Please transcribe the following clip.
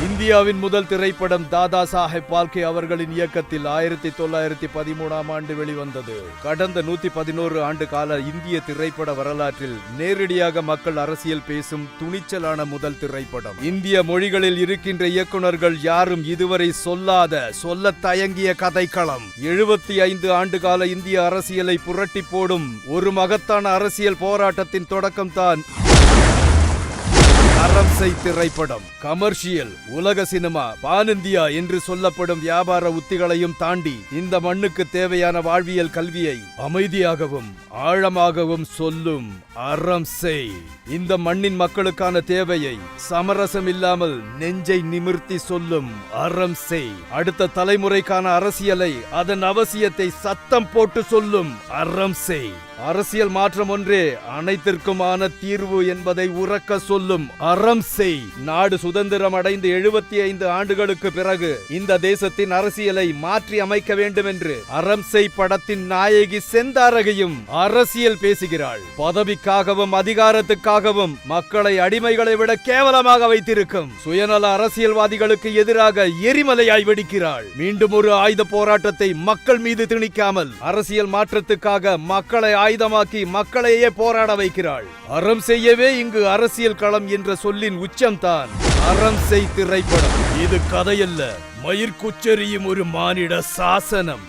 இந்தியாவின் முதல் திரைப்படம் தாதா சாஹேப் பால்கே அவர்களின் இயக்கத்தில் 1913ஆம் ஆண்டு வெளிவந்தது. கடந்த 111 ஆண்டு கால இந்திய திரைப்பட வரலாற்றில் நேரடியாக மக்கள் அரசியல் பேசும் துணிச்சலான முதல் திரைப்படம். இந்திய மொழிகளில் இருக்கின்ற இயக்குனர்கள் யாரும் இதுவரை சொல்ல தயங்கிய கதைக்களம். 75 ஆண்டு கால இந்திய அரசியலை புரட்டி போடும் ஒரு மகத்தான அரசியல் போராட்டத்தின் தொடக்கம்தான் அரம்சை திரைப்படம். கமர்ஷியல், உலக சினிமா, பான் இந்தியா என்று சொல்லப்படும் வியாபார உத்திகளையும் தாண்டி இந்த மண்ணுக்கு தேவையான வாழ்வியல் கல்வியை அமைதியாகவும் ஆழமாகவும் சொல்லும் அரம்சை. இந்த மண்ணின் மக்களுக்கான தேவையை சமரசம் இல்லாமல் நெஞ்சை நிமிர்த்தி சொல்லும் அரம்சை. அடுத்த தலைமுறைக்கான அரசியலை, அதன் அவசியத்தை சத்தம் போட்டு சொல்லும் அரம்சை. அரசியல் மாற்றம் ஒன்றே அனைத்திற்குமான தீர்வு என்பதை உறக்க சொல்லும் அரம்சை. நாடு சுதந்திரம் அடைந்து 75 ஆண்டுகளுக்கு பிறகு இந்த தேசத்தின் அரசியலை மாற்றி அமைக்க வேண்டும் என்று அரம்சை படத்தின் நாயகி செந்தாரகையும் அரசியல் பேசுகிறாள். பதவிக்காகவும் அதிகாரத்துக்காகவும் மக்களை அடிமைகளை விட கேவலமாக வைத்திருக்கும் சுயநல அரசியல்வாதிகளுக்கு எதிராக எரிமலையாய் வெடிக்கிறாள். மீண்டும் ஒரு ஆயுத போராட்டத்தை மக்கள் மீது திணிக்காமல் அரசியல் மாற்றத்துக்காக மக்களை ஆயுதமாக்கி மக்களையே போராட வைக்கிறாள். அறம் செய்யவே இங்கு அரசியல் களம் என்ற சொல்லின் உச்சம்தான் அரம்சை திரைப்படம். இது கதையல்ல, மயிர்குச்செறியும் ஒரு மானிட சாசனம்.